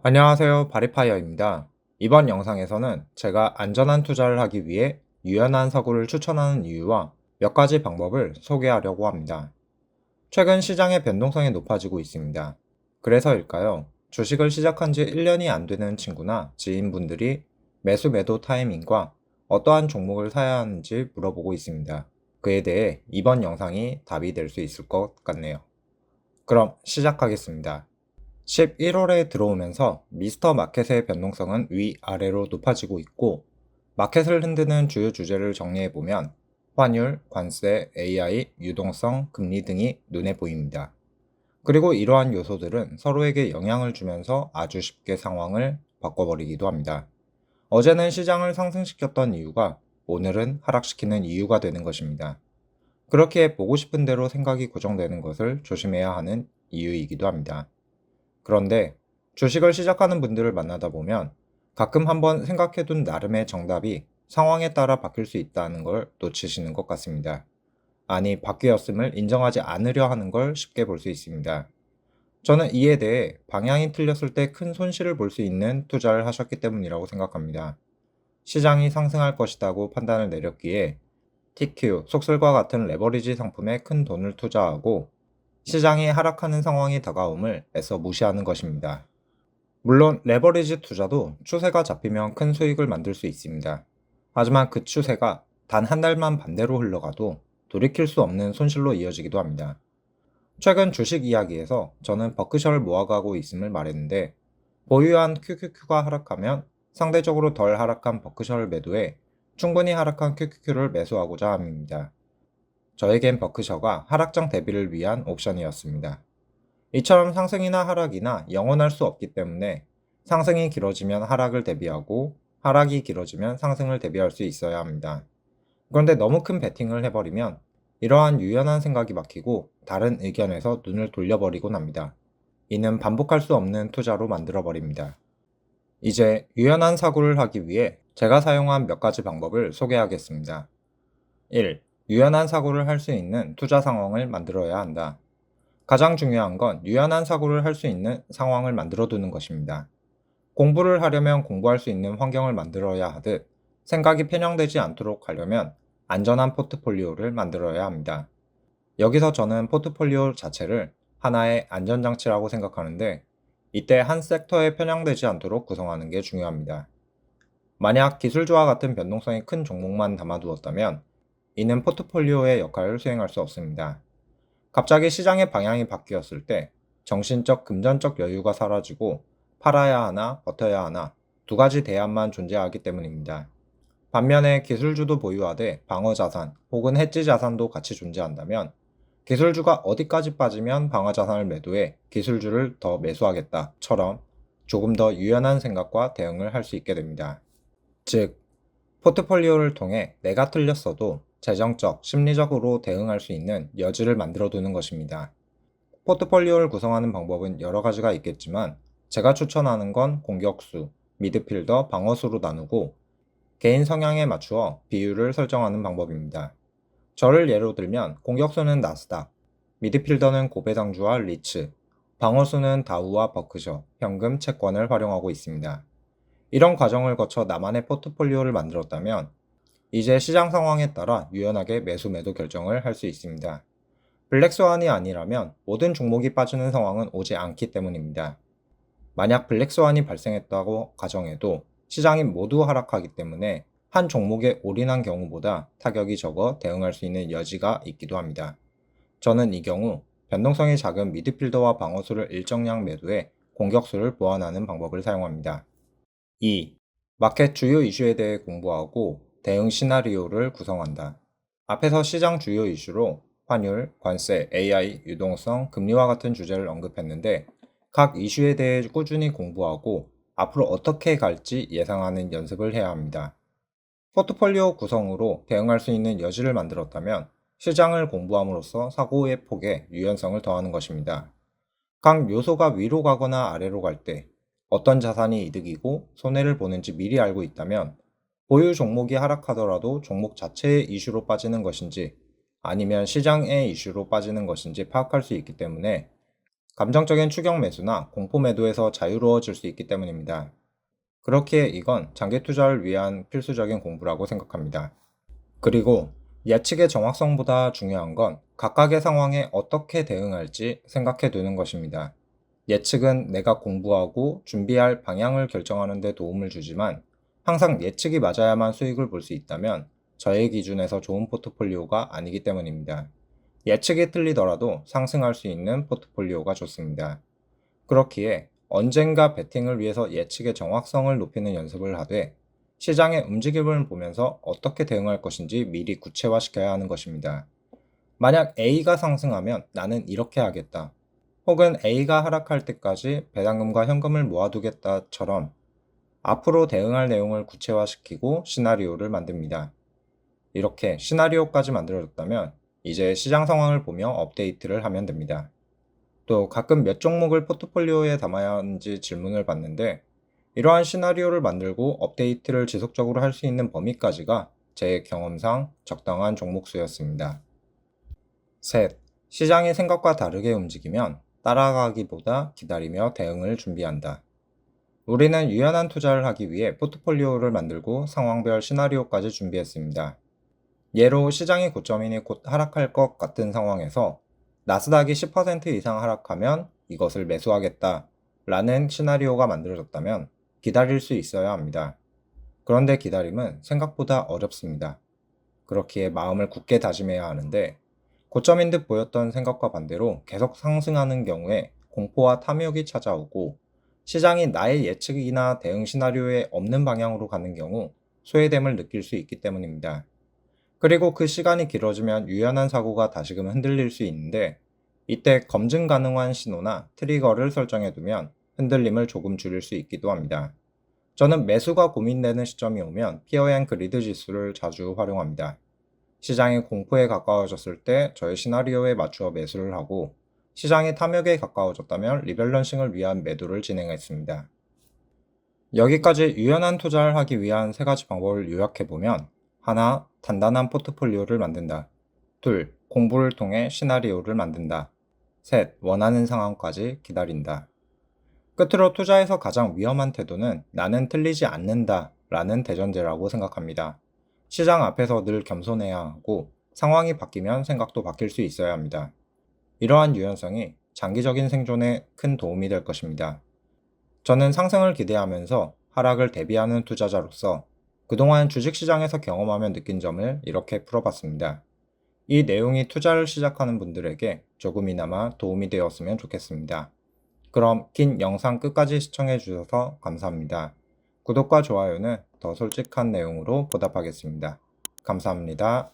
안녕하세요. 바리파이어입니다. 이번 영상에서는 제가 안전한 투자를 하기 위해 유연한 사고를 추천하는 이유와 몇 가지 방법을 소개하려고 합니다. 최근 시장의 변동성이 높아지고 있습니다. 그래서일까요? 주식을 시작한 지 1년이 안 되는 친구나 지인분들이 매수 매도 타이밍과 어떠한 종목을 사야 하는지 물어보고 있습니다. 그에 대해 이번 영상이 답이 될 수 있을 것 같네요. 그럼 시작하겠습니다. 11월에 들어오면서 미스터 마켓의 변동성은 위아래로 높아지고 있고, 마켓을 흔드는 주요 주제를 정리해보면 환율, 관세, AI, 유동성, 금리 등이 눈에 보입니다. 그리고 이러한 요소들은 서로에게 영향을 주면서 아주 쉽게 상황을 바꿔버리기도 합니다. 어제는 시장을 상승시켰던 이유가 오늘은 하락시키는 이유가 되는 것입니다. 그렇게 보고 싶은 대로 생각이 고정되는 것을 조심해야 하는 이유이기도 합니다. 그런데 주식을 시작하는 분들을 만나다 보면 가끔 한번 생각해둔 나름의 정답이 상황에 따라 바뀔 수 있다는 걸 놓치시는 것 같습니다. 아니, 바뀌었음을 인정하지 않으려 하는 걸 쉽게 볼 수 있습니다. 저는 이에 대해 방향이 틀렸을 때 큰 손실을 볼 수 있는 투자를 하셨기 때문이라고 생각합니다. 시장이 상승할 것이라고 판단을 내렸기에 TQ, 속설과 같은 레버리지 상품에 큰 돈을 투자하고 시장이 하락하는 상황이 다가옴을 애써 무시하는 것입니다. 물론 레버리지 투자도 추세가 잡히면 큰 수익을 만들 수 있습니다. 하지만 그 추세가 단 한 달만 반대로 흘러가도 돌이킬 수 없는 손실로 이어지기도 합니다. 최근 주식 이야기에서 저는 버크셔를 모아가고 있음을 말했는데, 보유한 QQQ가 하락하면 상대적으로 덜 하락한 버크셔를 매도해 충분히 하락한 QQQ를 매수하고자 함입니다. 저에겐 버크셔가 하락장 대비를 위한 옵션이었습니다. 이처럼 상승이나 하락이나 영원할 수 없기 때문에 상승이 길어지면 하락을 대비하고 하락이 길어지면 상승을 대비할 수 있어야 합니다. 그런데 너무 큰 베팅을 해버리면 이러한 유연한 생각이 막히고 다른 의견에서 눈을 돌려버리곤 합니다. 이는 반복할 수 없는 투자로 만들어버립니다. 이제 유연한 사고를 하기 위해 제가 사용한 몇 가지 방법을 소개하겠습니다. 1. 유연한 사고를 할 수 있는 투자 상황을 만들어야 한다. 가장 중요한 건 유연한 사고를 할 수 있는 상황을 만들어 두는 것입니다. 공부를 하려면 공부할 수 있는 환경을 만들어야 하듯 생각이 편향되지 않도록 하려면 안전한 포트폴리오를 만들어야 합니다. 여기서 저는 포트폴리오 자체를 하나의 안전장치라고 생각하는데, 이때 한 섹터에 편향되지 않도록 구성하는 게 중요합니다. 만약 기술주와 같은 변동성이 큰 종목만 담아두었다면 이는 포트폴리오의 역할을 수행할 수 없습니다. 갑자기 시장의 방향이 바뀌었을 때 정신적, 금전적 여유가 사라지고 팔아야 하나, 버텨야 하나 두 가지 대안만 존재하기 때문입니다. 반면에 기술주도 보유하되 방어자산 혹은 해지 자산도 같이 존재한다면 기술주가 어디까지 빠지면 방어자산을 매도해 기술주를 더 매수하겠다처럼 조금 더 유연한 생각과 대응을 할 수 있게 됩니다. 즉, 포트폴리오를 통해 내가 틀렸어도 재정적, 심리적으로 대응할 수 있는 여지를 만들어 두는 것입니다. 포트폴리오를 구성하는 방법은 여러 가지가 있겠지만 제가 추천하는 건 공격수, 미드필더, 방어수로 나누고 개인 성향에 맞추어 비율을 설정하는 방법입니다. 저를 예로 들면 공격수는 나스닥, 미드필더는 고배당주와 리츠, 방어수는 다우와 버크셔, 현금, 채권을 활용하고 있습니다. 이런 과정을 거쳐 나만의 포트폴리오를 만들었다면 이제 시장 상황에 따라 유연하게 매수 매도 결정을 할 수 있습니다. 블랙스완이 아니라면 모든 종목이 빠지는 상황은 오지 않기 때문입니다. 만약 블랙스완이 발생했다고 가정해도 시장이 모두 하락하기 때문에 한 종목에 올인한 경우보다 타격이 적어 대응할 수 있는 여지가 있기도 합니다. 저는 이 경우 변동성이 작은 미드필더와 방어수를 일정량 매도해 공격수를 보완하는 방법을 사용합니다. 2. 마켓 주요 이슈에 대해 공부하고 대응 시나리오를 구성한다. 앞에서 시장 주요 이슈로 환율, 관세, AI, 유동성, 금리와 같은 주제를 언급했는데, 각 이슈에 대해 꾸준히 공부하고 앞으로 어떻게 갈지 예상하는 연습을 해야 합니다. 포트폴리오 구성으로 대응할 수 있는 여지를 만들었다면 시장을 공부함으로써 사고의 폭에 유연성을 더하는 것입니다. 각 요소가 위로 가거나 아래로 갈 때 어떤 자산이 이득이고 손해를 보는지 미리 알고 있다면 보유 종목이 하락하더라도 종목 자체의 이슈로 빠지는 것인지 아니면 시장의 이슈로 빠지는 것인지 파악할 수 있기 때문에 감정적인 추격 매수나 공포 매도에서 자유로워질 수 있기 때문입니다. 그렇기에 이건 장기 투자를 위한 필수적인 공부라고 생각합니다. 그리고 예측의 정확성보다 중요한 건 각각의 상황에 어떻게 대응할지 생각해 두는 것입니다. 예측은 내가 공부하고 준비할 방향을 결정하는 데 도움을 주지만 항상 예측이 맞아야만 수익을 볼 수 있다면 저의 기준에서 좋은 포트폴리오가 아니기 때문입니다. 예측이 틀리더라도 상승할 수 있는 포트폴리오가 좋습니다. 그렇기에 언젠가 베팅을 위해서 예측의 정확성을 높이는 연습을 하되 시장의 움직임을 보면서 어떻게 대응할 것인지 미리 구체화시켜야 하는 것입니다. 만약 A가 상승하면 나는 이렇게 하겠다. 혹은 A가 하락할 때까지 배당금과 현금을 모아두겠다처럼 앞으로 대응할 내용을 구체화시키고 시나리오를 만듭니다. 이렇게 시나리오까지 만들어졌다면 이제 시장 상황을 보며 업데이트를 하면 됩니다. 또 가끔 몇 종목을 포트폴리오에 담아야 하는지 질문을 받는데 이러한 시나리오를 만들고 업데이트를 지속적으로 할 수 있는 범위까지가 제 경험상 적당한 종목 수였습니다. 셋, 시장이 생각과 다르게 움직이면 따라가기보다 기다리며 대응을 준비한다. 우리는 유연한 투자를 하기 위해 포트폴리오를 만들고 상황별 시나리오까지 준비했습니다. 예로 시장이 고점이니 곧 하락할 것 같은 상황에서 나스닥이 10% 이상 하락하면 이것을 매수하겠다 라는 시나리오가 만들어졌다면 기다릴 수 있어야 합니다. 그런데 기다림은 생각보다 어렵습니다. 그렇기에 마음을 굳게 다짐해야 하는데 고점인 듯 보였던 생각과 반대로 계속 상승하는 경우에 공포와 탐욕이 찾아오고 시장이 나의 예측이나 대응 시나리오에 없는 방향으로 가는 경우 소외됨을 느낄 수 있기 때문입니다. 그리고 그 시간이 길어지면 유연한 사고가 다시금 흔들릴 수 있는데 이때 검증 가능한 신호나 트리거를 설정해 두면 흔들림을 조금 줄일 수 있기도 합니다. 저는 매수가 고민되는 시점이 오면 피어 앤 그리드 지수를 자주 활용합니다. 시장이 공포에 가까워졌을 때 저의 시나리오에 맞추어 매수를 하고 시장이 탐욕에 가까워졌다면 리밸런싱을 위한 매도를 진행했습니다. 여기까지 유연한 투자를 하기 위한 세 가지 방법을 요약해보면 하나, 단단한 포트폴리오를 만든다. 둘, 공부를 통해 시나리오를 만든다. 셋, 원하는 상황까지 기다린다. 끝으로 투자에서 가장 위험한 태도는 나는 틀리지 않는다 라는 대전제라고 생각합니다. 시장 앞에서 늘 겸손해야 하고 상황이 바뀌면 생각도 바뀔 수 있어야 합니다. 이러한 유연성이 장기적인 생존에 큰 도움이 될 것입니다. 저는 상승을 기대하면서 하락을 대비하는 투자자로서 그동안 주식시장에서 경험하며 느낀 점을 이렇게 풀어봤습니다. 이 내용이 투자를 시작하는 분들에게 조금이나마 도움이 되었으면 좋겠습니다. 그럼 긴 영상 끝까지 시청해 주셔서 감사합니다. 구독과 좋아요는 더 솔직한 내용으로 보답하겠습니다. 감사합니다.